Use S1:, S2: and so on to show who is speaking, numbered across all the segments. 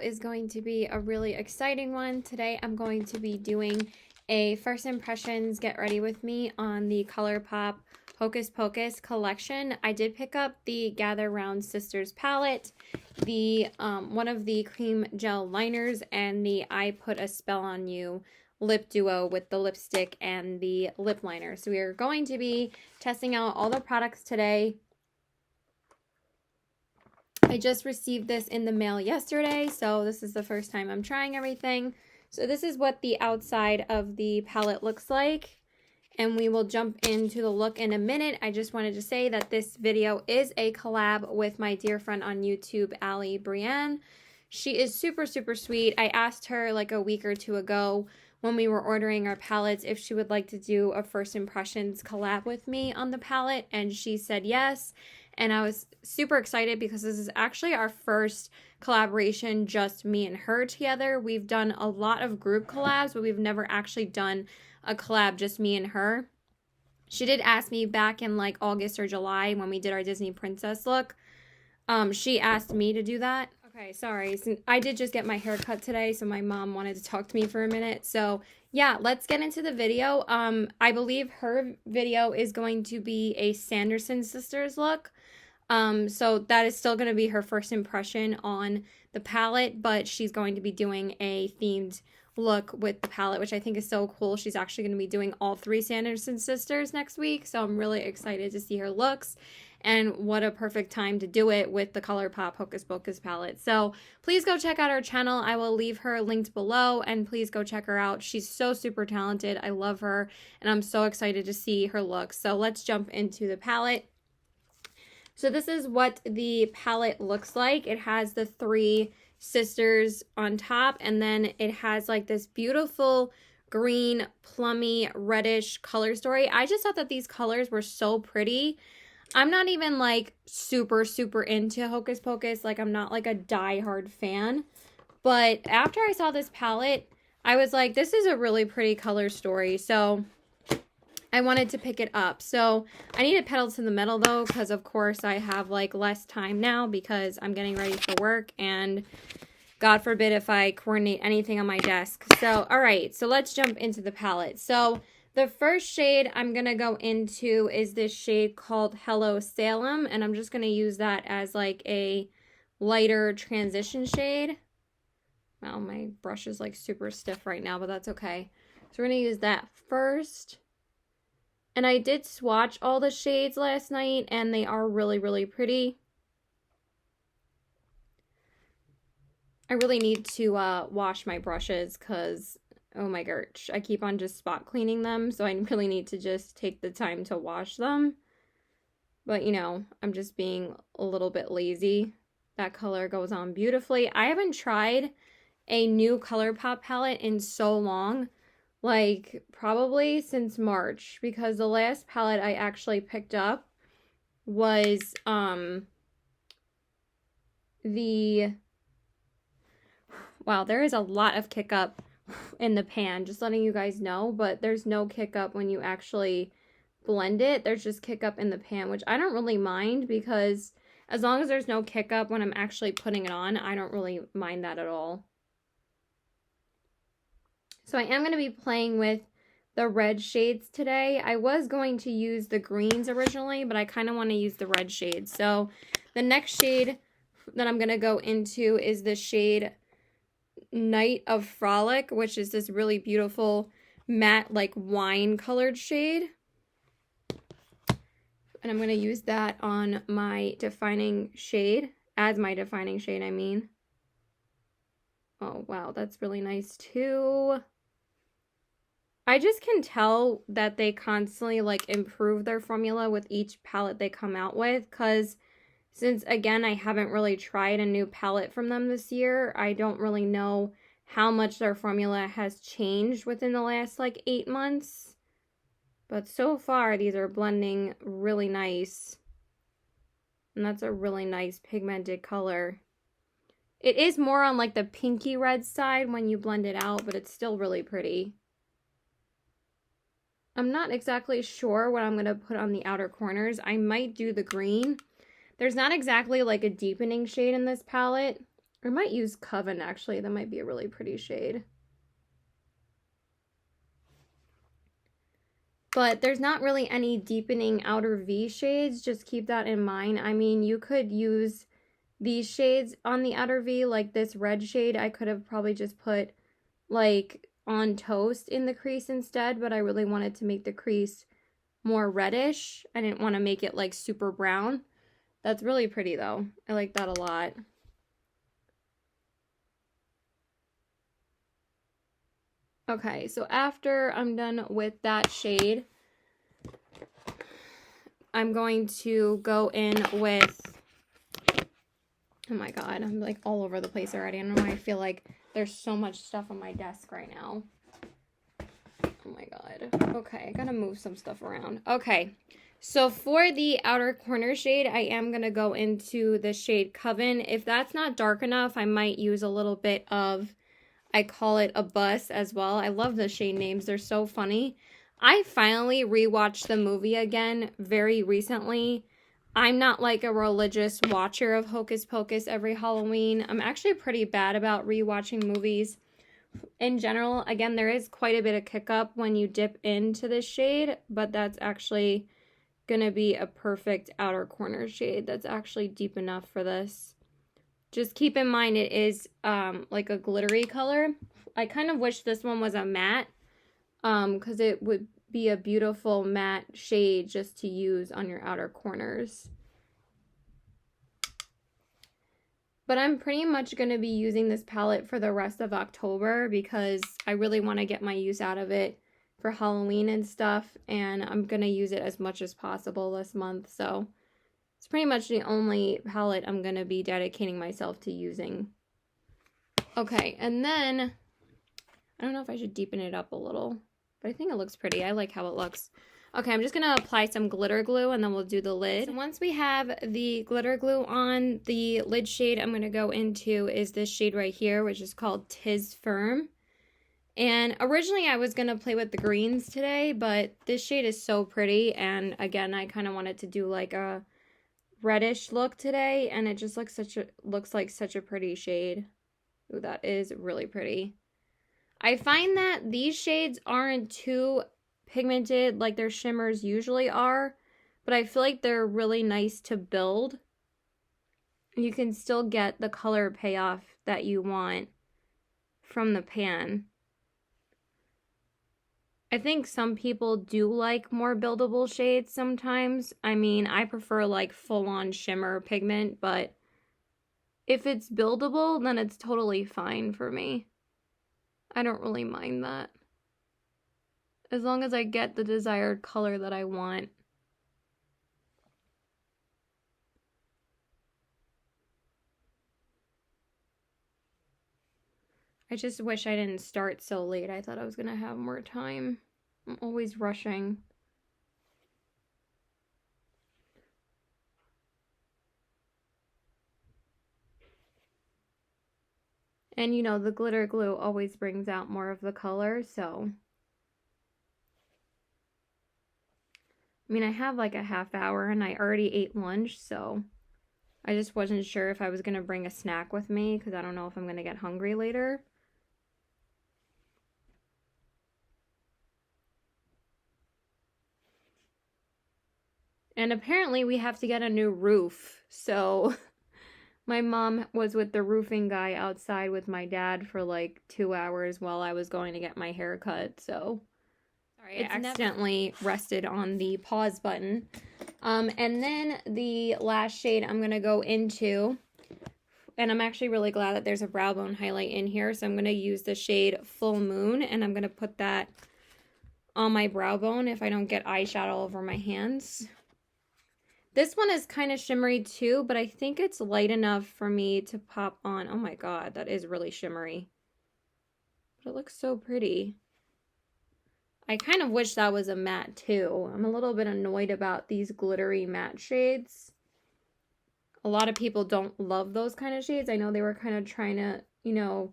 S1: is going to be a really exciting one. Today I'm going to be doing a first impressions get ready with me on the Colourpop Hocus Pocus collection. I did pick up the Gather Round Sisters palette, the one of the cream gel liners, and the I Put a Spell on You lip duo with the lipstick and the lip liner. So we are going to be testing out all the products today. I just received this in the mail yesterday, so this is the first time I'm trying everything. So this is what the outside of the palette looks like, and we will jump into the look in a minute. I just wanted to say that this video is a collab with my dear friend on YouTube, AllyBrianne. She is super, super sweet. I asked her like a week or two ago when we were ordering our palettes if she would like to do a first impressions collab with me on the palette, and she said yes. And I was super excited because this is actually our first collaboration, just me and her together. We've done a lot of group collabs, but we've never actually done a collab just me and her. She did ask me back in like August or July when we did our Disney princess look. She asked me to do that. Okay, sorry. So I did just get my hair cut today, so my mom wanted to talk to me for a minute. So yeah, let's get into the video. I believe her video is going to be a Sanderson Sisters look. So that is still going to be her first impression on the palette, but she's going to be doing a themed look with the palette, which I think is so cool. She's actually going to be doing all three Sanderson Sisters next week, so I'm really excited to see her looks. And what a perfect time to do it with the Colourpop Hocus Pocus palette. So please go check out her channel. I will leave her linked below, and please go check her out. She's so super talented. I love her, and I'm so excited to see her looks. So let's jump into the palette. So this is what the palette looks like. It has the three sisters on top, and then it has like this beautiful green, plummy, reddish color story. I just thought that these colors were so pretty. I'm not even like super, super into Hocus Pocus. Like, I'm not like a die-hard fan. But after I saw this palette, I was like, this is a really pretty color story. So I wanted to pick it up. So I need to pedal to the metal though, because of course I have like less time now because I'm getting ready for work, and God forbid if I coordinate anything on my desk. So, all right, so let's jump into the palette. So the first shade I'm going to go into is this shade called Hello Salem, and I'm just going to use that as like a lighter transition shade. Wow, my brush is like super stiff right now, but that's okay. So we're going to use that first. And I did swatch all the shades last night, and they are really, really pretty. I really need to wash my brushes because, oh my gosh, I keep on just spot cleaning them, so I really need to just take the time to wash them. But, you know, I'm just being a little bit lazy. That color goes on beautifully. I haven't tried a new Colourpop palette in so long. Like, probably since March, because the last palette I actually picked up was, wow, there is a lot of kick up in the pan, just letting you guys know, but there's no kick up when you actually blend it. There's just kick up in the pan, which I don't really mind, because as long as there's no kick up when I'm actually putting it on, I don't really mind that at all. So I am going to be playing with the red shades today. I was going to use the greens originally, but I kind of want to use the red shades. So the next shade that I'm going to go into is the shade Night of Frolic, which is this really beautiful matte, like wine colored shade. And I'm going to use that on my defining shade, as my defining shade, I mean. Oh, wow, that's really nice too. I just can tell that they constantly like improve their formula with each palette they come out with, because since again I haven't really tried a new palette from them this year, I don't really know how much their formula has changed within the last like 8 months. But so far these are blending really nice, and that's a really nice pigmented color. It is more on like the pinky red side when you blend it out, but it's still really pretty. I'm not exactly sure what I'm going to put on the outer corners. I might do the green. There's not exactly like a deepening shade in this palette. I might use Coven, actually. That might be a really pretty shade. But there's not really any deepening outer V shades. Just keep that in mind. I mean, you could use these shades on the outer V, like this red shade. I could have probably just put like on Toast in the crease instead, but I really wanted to make the crease more reddish. I didn't want to make it like super brown. That's really pretty though. I like that a lot. Okay, so after I'm done with that shade, I'm going to go in with, oh my god, I'm like all over the place already. I don't know why I feel like there's so much stuff on my desk right now. Oh my god. Okay, I gotta move some stuff around. Okay, so for the outer corner shade, I am gonna go into the shade Coven. If that's not dark enough, I might use a little bit of, I call it a bus as well. I love the shade names. They're so funny. I finally rewatched the movie again very recently. I'm not like a religious watcher of Hocus Pocus every Halloween. I'm actually pretty bad about rewatching movies in general. Again, there is quite a bit of kick up when you dip into this shade, but that's actually gonna be a perfect outer corner shade. That's actually deep enough for this. Just keep in mind it is like a glittery color. I kind of wish this one was a matte because it would be a beautiful matte shade just to use on your outer corners. But I'm pretty much going to be using this palette for the rest of October because I really want to get my use out of it for Halloween and stuff. And I'm going to use it as much as possible this month. So it's pretty much the only palette I'm going to be dedicating myself to using. Okay, and then I don't know if I should deepen it up a little, but I think it looks pretty. I like how it looks. Okay, I'm just going to apply some glitter glue and then we'll do the lid. So once we have the glitter glue on, the lid shade I'm going to go into is this shade right here, which is called Tis Firm. And originally I was going to play with the greens today, but this shade is so pretty. And again, I kind of wanted to do like a reddish look today, and it just looks like such a pretty shade. Ooh, that is really pretty. I find that these shades aren't too pigmented like their shimmers usually are, but I feel like they're really nice to build. You can still get the color payoff that you want from the pan. I think some people do like more buildable shades sometimes. I mean, I prefer like full-on shimmer pigment, but if it's buildable, then it's totally fine for me. I don't really mind that. As long as I get the desired color that I want. I just wish I didn't start so late. I thought I was gonna have more time. I'm always rushing. And you know, the glitter glue always brings out more of the color, so. I mean, I have like a half hour and I already ate lunch, so I just wasn't sure if I was gonna bring a snack with me because I don't know if I'm gonna get hungry later. And apparently we have to get a new roof, so my mom was with the roofing guy outside with my dad for like 2 hours while I was going to get my hair cut, so sorry, I accidentally rested on the pause button. And then the last shade I'm going to go into, and I'm actually really glad that there's a brow bone highlight in here, so I'm going to use the shade Full Moon, and I'm going to put that on my brow bone if I don't get eyeshadow all over my hands. This one is kind of shimmery too, but I think it's light enough for me to pop on. Oh my god, that is really shimmery. But it looks so pretty. I kind of wish that was a matte too. I'm a little bit annoyed about these glittery matte shades. A lot of people don't love those kind of shades. I know they were kind of trying to, you know,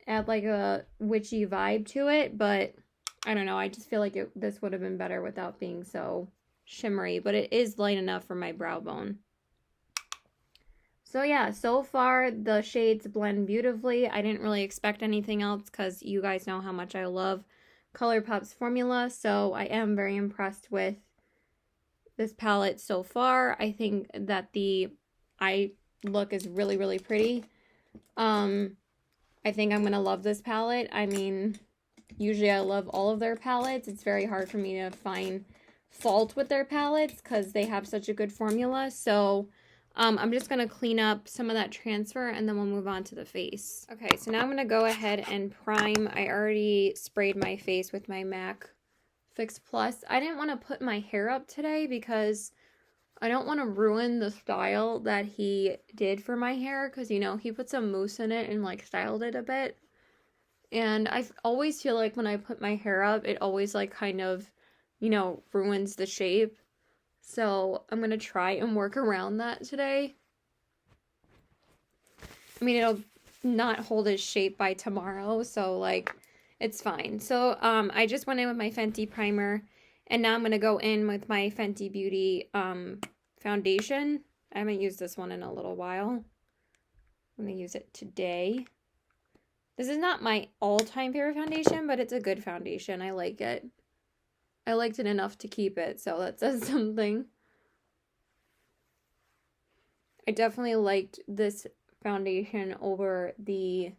S1: add like a witchy vibe to it, but I don't know. I just feel like this would have been better without being so shimmery, but it is light enough for my brow bone. So yeah, so far the shades blend beautifully. I didn't really expect anything else because you guys know how much I love Colourpop's formula. So I am very impressed with this palette so far. I think that the eye look is really, really pretty. I think I'm going to love this palette. I mean, usually I love all of their palettes. It's very hard for me to find fault with their palettes because they have such a good formula. So I'm just going to clean up some of that transfer and then we'll move on to the face. Okay, so now I'm going to go ahead and prime. I already sprayed my face with my MAC Fix Plus. I didn't want to put my hair up today because I don't want to ruin the style that he did for my hair because, you know, he put some mousse in it and like styled it a bit. And I always feel like when I put my hair up, it always like kind of, you know, ruins the shape. So I'm going to try and work around that today. I mean, it'll not hold its shape by tomorrow, so like it's fine. So I just went in with my Fenty primer, and now I'm going to go in with my Fenty Beauty foundation. I haven't used this one in a little while. I'm going to use it today. This is not my all-time favorite foundation, but it's a good foundation. I like it. I liked it enough to keep it, so that says something. I definitely liked this foundation over the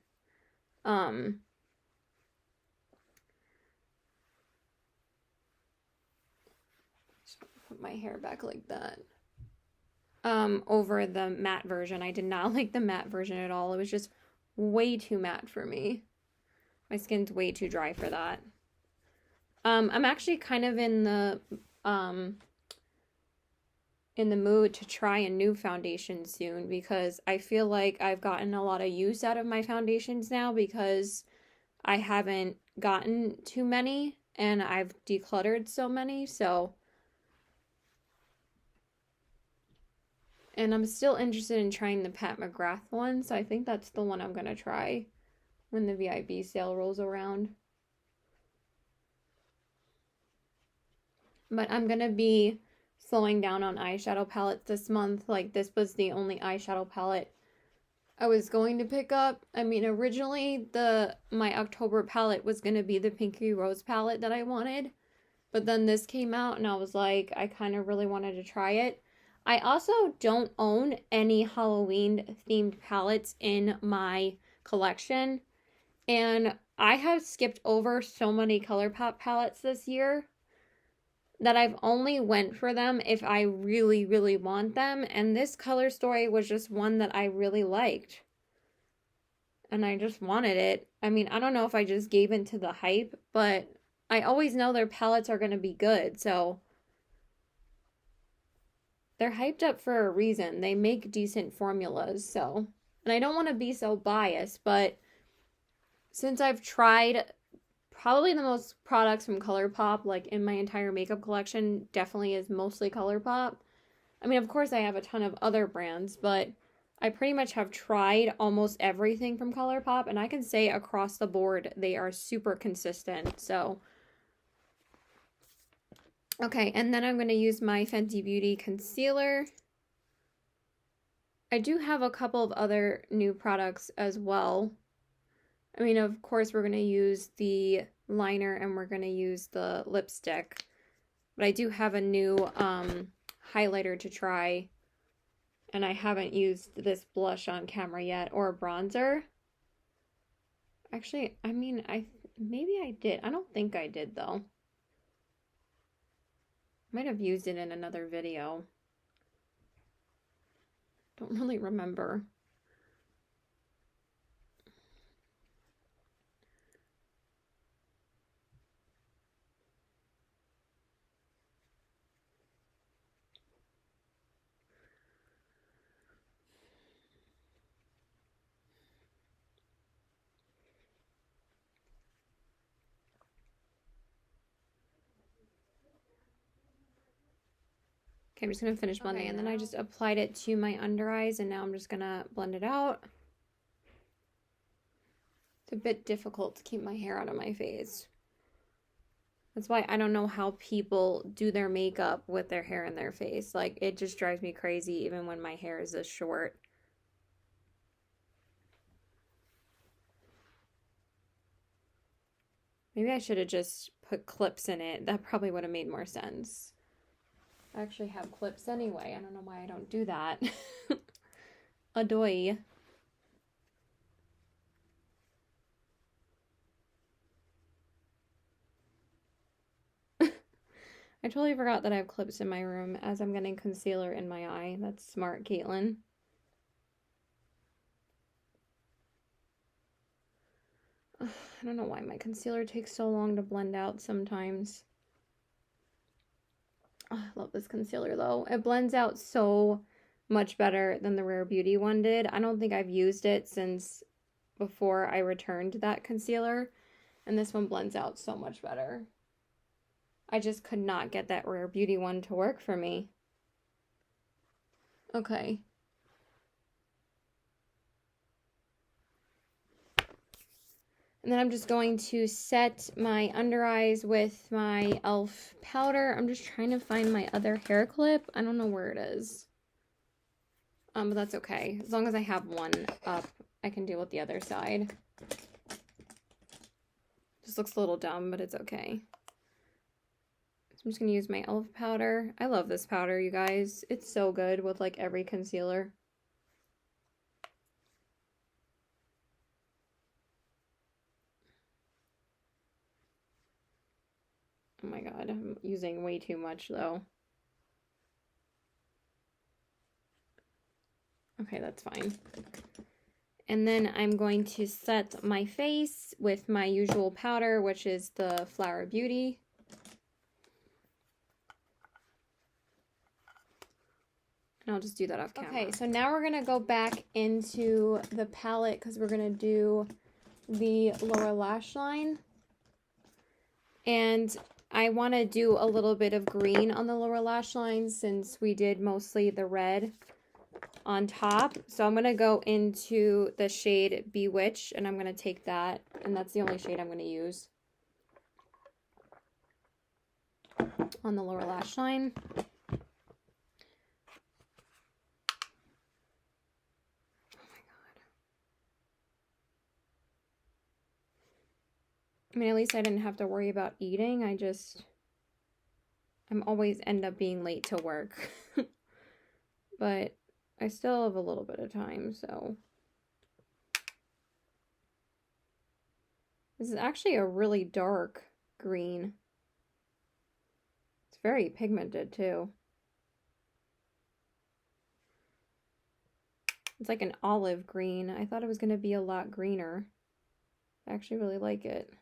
S1: just put my hair back like that. Over the matte version. I did not like the matte version at all. It was just way too matte for me. My skin's way too dry for that. I'm actually kind of in the mood to try a new foundation soon because I feel like I've gotten a lot of use out of my foundations now because I haven't gotten too many and I've decluttered so many, so. And I'm still interested in trying the Pat McGrath one, so I think that's the one I'm going to try when the VIB sale rolls around. But I'm going to be slowing down on eyeshadow palettes this month. Like, this was the only eyeshadow palette I was going to pick up. I mean, originally, my October palette was going to be the Pinky Rose palette that I wanted. But then this came out, and I was like, I kind of really wanted to try it. I also don't own any Halloween-themed palettes in my collection. And I have skipped over so many Colourpop palettes this year that I've only went for them if I really, really want them. And this Color Story was just one that I really liked. And I just wanted it. I mean, I don't know if I just gave into the hype, but I always know their palettes are going to be good. So they're hyped up for a reason. They make decent formulas. So, and I don't want to be so biased, but since I've tried probably the most products from Colourpop, like in my entire makeup collection, definitely is mostly Colourpop. I mean, of course I have a ton of other brands, but I pretty much have tried almost everything from Colourpop, and I can say across the board, they are super consistent, so. Okay, and then I'm going to use my Fenty Beauty concealer. I do have a couple of other new products as well. I mean, of course, we're going to use the liner and we're going to use the lipstick. But I do have a new highlighter to try. And I haven't used this blush on camera yet, or a bronzer. Actually, I mean, maybe I did. I don't think I did, though. Might have used it in another video. Don't really remember. Okay, I'm just going to finish blending, and then I just applied it to my under eyes, and now I'm just going to blend it out. It's a bit difficult to keep my hair out of my face. That's why I don't know how people do their makeup with their hair in their face. Like, it just drives me crazy even when my hair is this short. Maybe I should have just put clips in it. That probably would have made more sense. I actually have clips anyway. I don't know why I don't do that. Adoy. I totally forgot that I have clips in my room as I'm getting concealer in my eye. That's smart, Caitlin. Ugh, I don't know why my concealer takes so long to blend out sometimes. Oh, I love this concealer though. It blends out so much better than the Rare Beauty one did. I don't think I've used it since before I returned that concealer, and this one blends out so much better. I just could not get that Rare Beauty one to work for me. Okay. And then I'm just going to set my under eyes with my e.l.f. powder. I'm just trying to find my other hair clip. I don't know where it is. But that's okay. As long as I have one up, I can deal with the other side. Just looks a little dumb, but it's okay. So I'm just going to use my e.l.f. powder. I love this powder, you guys. It's so good with like every concealer. Oh my god, I'm using way too much though. Okay, that's fine. And then I'm going to set my face with my usual powder, which is the Flower Beauty. And I'll just do that off camera. Okay, so now we're going to go back into the palette because we're going to do the lower lash line. And I want to do a little bit of green on the lower lash line since we did mostly the red on top. So I'm going to go into the shade Bewitched, and I'm going to take that, and that's the only shade I'm going to use on the lower lash line. I mean, at least I didn't have to worry about eating. I'm always end up being late to work. But I still have a little bit of time, so. This is actually a really dark green. It's very pigmented, too. It's like an olive green. I thought it was going to be a lot greener. I actually really like it.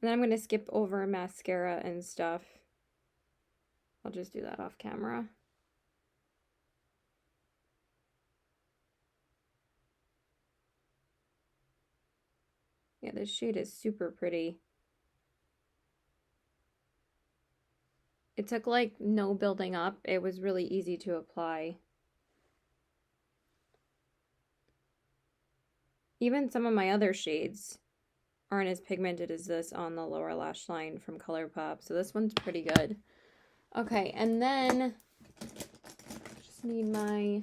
S1: And then I'm going to skip over mascara and stuff. I'll just do that off camera. Yeah, this shade is super pretty. It took like no building up. It was really easy to apply. Even some of my other shades aren't as pigmented as this on the lower lash line from Colourpop. So this one's pretty good. Okay, and then just need my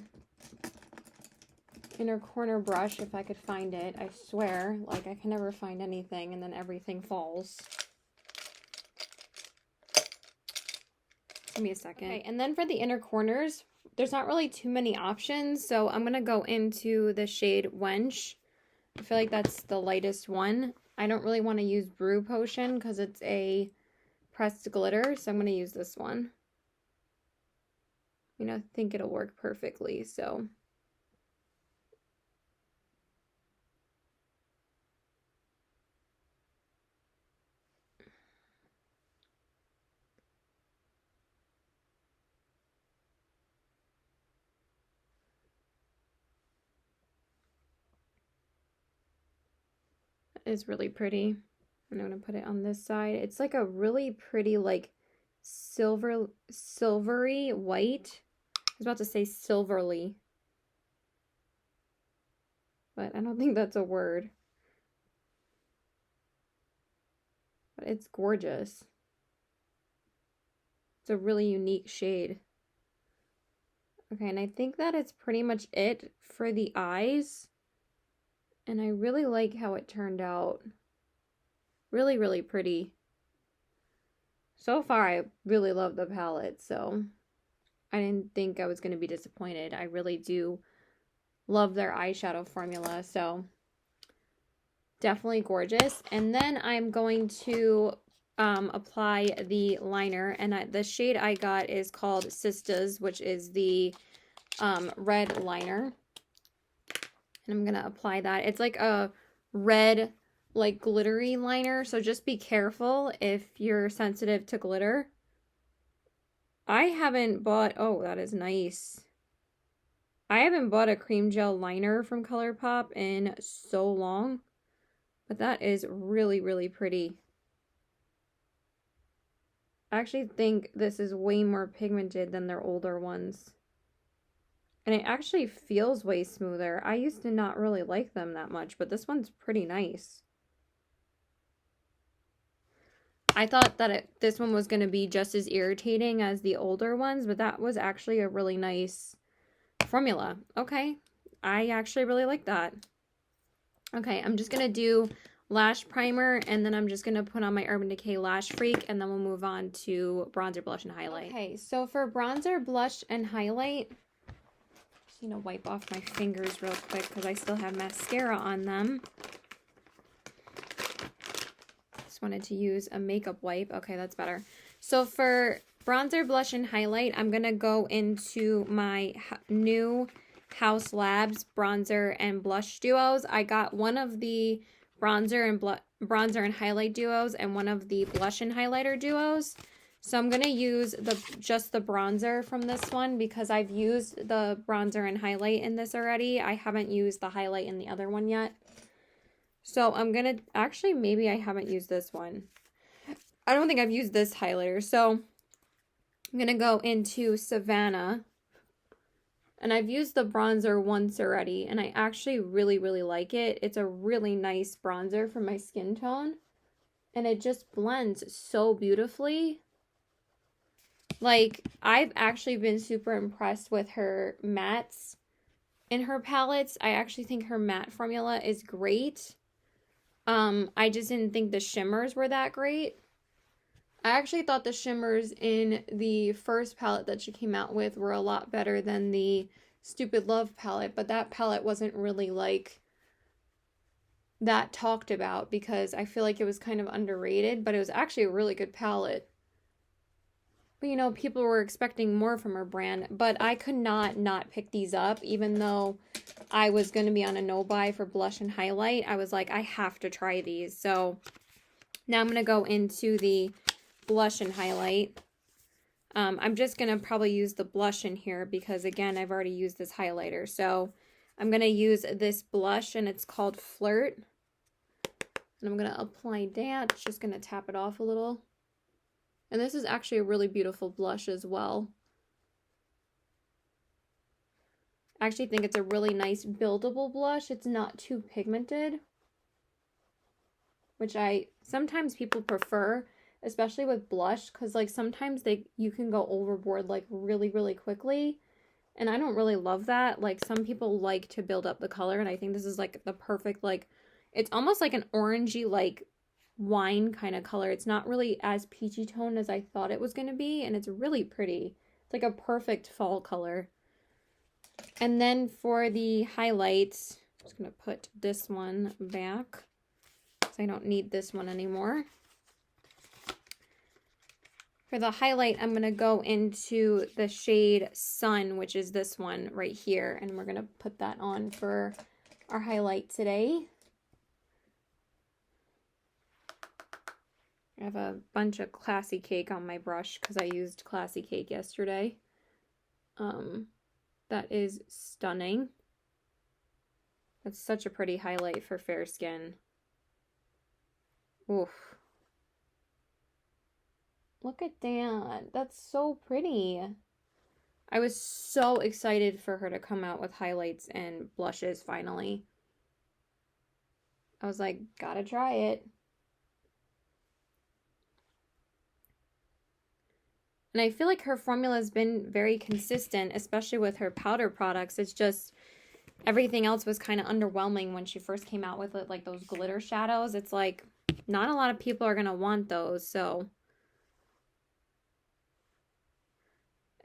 S1: inner corner brush if I could find it. I swear, like I can never find anything and then everything falls. Give me a second. Okay, and then for the inner corners, there's not really too many options. So I'm going to go into the shade Wench. I feel like that's the lightest one. I don't really want to use Brew Potion because it's a pressed glitter, so I'm going to use this one. You know, I think it'll work perfectly, so. Is really pretty. And I'm going to put it on this side. It's like a really pretty, like, silvery white. I was about to say silverly. But I don't think that's a word. But it's gorgeous. It's a really unique shade. Okay, and I think that is pretty much it for the eyes. And I really like how it turned out. Really, really pretty. So far, I really love the palette, so I didn't think I was going to be disappointed. I really do love their eyeshadow formula, so definitely gorgeous. And then I'm going to apply the liner, and the shade I got is called Sisters, which is the red liner. And I'm gonna apply that. It's like a red, like glittery liner, so just be careful if you're sensitive to glitter. I haven't bought, oh, that is nice. I haven't bought a cream gel liner from Colourpop in so long, but that is really, really pretty. I actually think this is way more pigmented than their older ones. And it actually feels way smoother. I used to not really like them that much, but this one's pretty nice. I thought that this one was going to be just as irritating as the older ones, but that was actually a really nice formula. Okay, I actually really like that. Okay, I'm just going to do lash primer, and then I'm just going to put on my Urban Decay Lash Freak, and then we'll move on to bronzer, blush, and highlight. Okay, so for bronzer, blush, and highlight, just going to wipe off my fingers real quick because I still have mascara on them. Just wanted to use a makeup wipe. Okay, that's better. So for bronzer, blush, and highlight, I'm going to go into my new House Labs bronzer and blush duos. I got one of the bronzer and highlight duos and one of the blush and highlighter duos. So I'm going to use just the bronzer from this one because I've used the bronzer and highlight in this already. I haven't used the highlight in the other one yet. So I'm going to, actually, maybe I haven't used this one. I don't think I've used this highlighter. So I'm going to go into Savannah. And I've used the bronzer once already, and I actually really, really like it. It's a really nice bronzer for my skin tone, and it just blends so beautifully. Like, I've actually been super impressed with her mattes in her palettes. I actually think her matte formula is great. I just didn't think the shimmers were that great. I actually thought the shimmers in the first palette that she came out with were a lot better than the Stupid Love palette, but that palette wasn't really like that talked about because I feel like it was kind of underrated, but it was actually a really good palette. But you know, people were expecting more from her brand, but I could not pick these up, even though I was going to be on a no-buy for blush and highlight. I was like, I have to try these. So now I'm going to go into the blush and highlight. I'm just going to probably use the blush in here because, again, I've already used this highlighter. So I'm going to use this blush, and it's called Flirt. And I'm going to apply that. Just going to tap it off a little. And this is actually a really beautiful blush as well. I actually think it's a really nice buildable blush. It's not too pigmented, which sometimes people prefer, especially with blush, because like sometimes you can go overboard like really, really quickly. And I don't really love that. Like some people like to build up the color, and I think this is like the perfect, like, it's almost like an orangey, like wine kind of color. It's not really as peachy toned as I thought it was going to be, and it's really pretty. It's like a perfect fall color. And then for the highlights, I'm just going to put this one back because I don't need this one anymore. For the highlight, I'm going to go into the shade Sun, which is this one right here, and we're going to put that on for our highlight today. I have a bunch of Classy Cake on my brush because I used Classy Cake yesterday. That is stunning. That's such a pretty highlight for fair skin. Oof. Look at that. That's so pretty. I was so excited for her to come out with highlights and blushes finally. I was like, gotta try it. And I feel like her formula has been very consistent, especially with her powder products. It's just everything else was kind of underwhelming when she first came out with it, like those glitter shadows. It's like not a lot of people are going to want those. So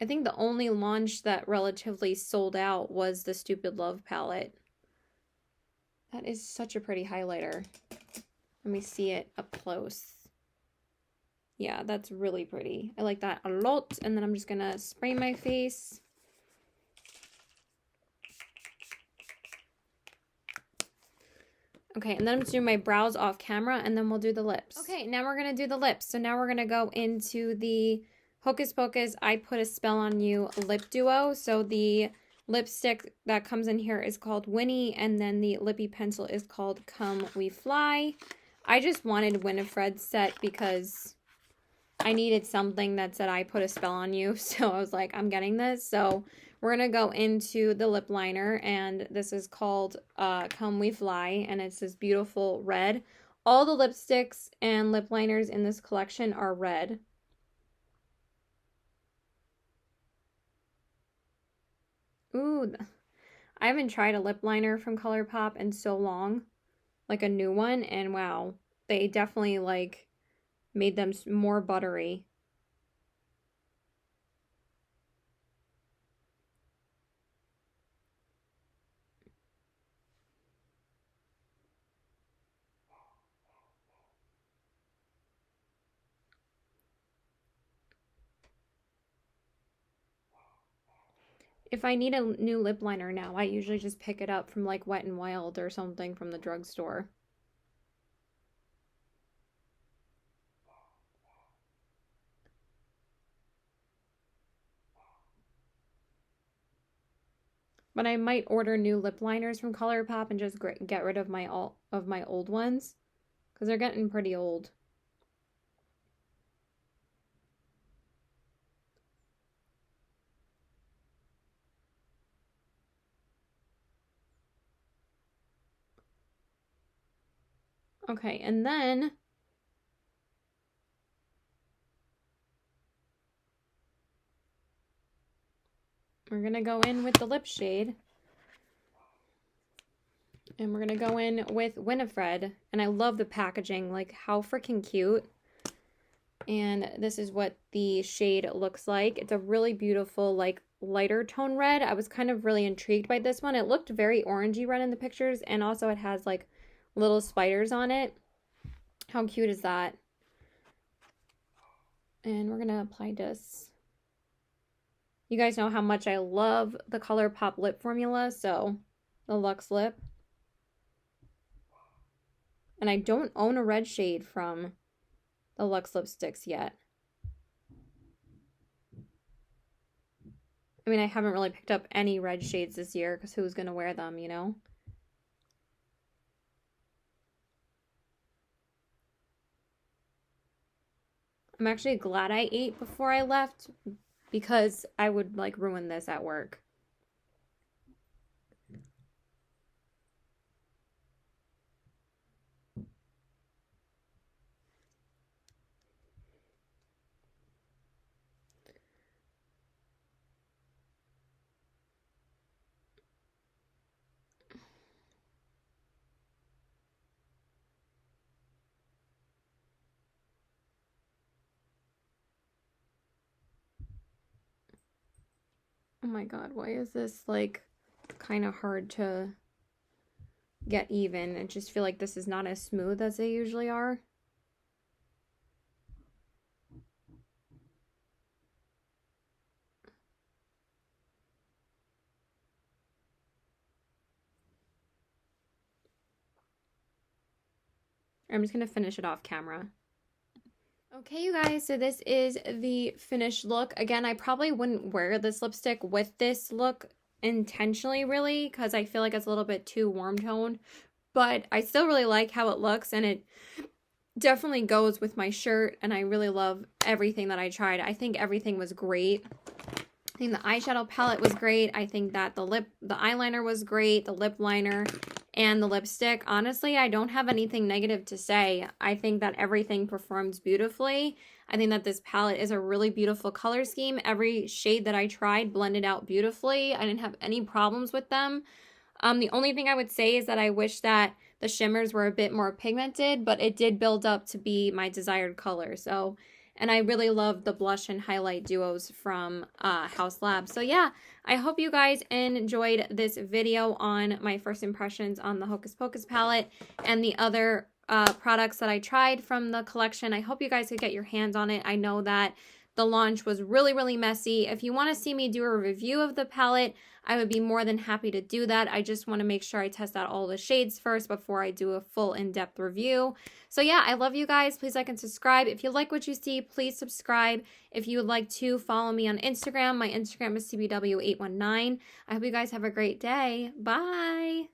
S1: I think the only launch that relatively sold out was the Stupid Love palette. That is such a pretty highlighter. Let me see it up close. Yeah, that's really pretty. I like that a lot. And then I'm just gonna spray my face. Okay, and then I'm just doing my brows off camera, and then we'll do the lips. Okay, now we're gonna do the lips. So now we're gonna go into the Hocus Pocus I Put a Spell on You lip duo. So the lipstick that comes in here is called Winnie, and then the lippy pencil is called Come We Fly. I just wanted Winifred's set because I needed something that said I put a spell on you, so I was like, I'm getting this. So we're going to go into the lip liner, and this is called Come We Fly, and it's this beautiful red. All the lipsticks and lip liners in this collection are red. Ooh, I haven't tried a lip liner from Colourpop in so long, like a new one, and wow, they definitely like made them more buttery. If I need a new lip liner now, I usually just pick it up from like Wet n Wild or something from the drugstore. But I might order new lip liners from Colourpop and just get rid of my old ones, because they're getting pretty old. Okay, and then we're gonna go in with the lip shade. And we're gonna go in with Winifred. And I love the packaging, like how freaking cute. And this is what the shade looks like. It's a really beautiful, like lighter tone red. I was kind of really intrigued by this one. It looked very orangey red in the pictures, and also it has like little spiders on it. How cute is that? And we're gonna apply this. You guys know how much I love the Colourpop lip formula, so the Luxe Lip. And I don't own a red shade from the Luxe lipsticks yet. I mean, I haven't really picked up any red shades this year because who's going to wear them, you know? I'm actually glad I ate before I left because I would like ruin this at work. Oh my god, why is this like kind of hard to get even? I just feel like this is not as smooth as they usually are. I'm just going to finish it off camera. Okay, you guys, so this is the finished look. Again, I probably wouldn't wear this lipstick with this look intentionally, really, because I feel like it's a little bit too warm toned. But I still really like how it looks, and it definitely goes with my shirt, and I really love everything that I tried. I think everything was great. I think the eyeshadow palette was great. I think that the eyeliner was great, the lip liner, and the lipstick, honestly, I don't have anything negative to say. I think that everything performs beautifully. I think that this palette is a really beautiful color scheme. Every shade that I tried blended out beautifully. I didn't have any problems with them. The only thing I would say is that I wish that the shimmers were a bit more pigmented, but it did build up to be my desired color. So, and I really love the blush and highlight duos from Haus Lab. So yeah, I hope you guys enjoyed this video on my first impressions on the Hocus Pocus palette and the other products that I tried from the collection. I hope you guys could get your hands on it. I know that the launch was really messy. If you want to see me do a review of the palette, I would be more than happy to do that. I just want to make sure I test out all the shades first before I do a full in-depth review. So yeah, I love you guys. Please like and subscribe. If you like what you see, please subscribe. If you would like to follow me on Instagram, my Instagram is CBW819. I hope you guys have a great day. Bye!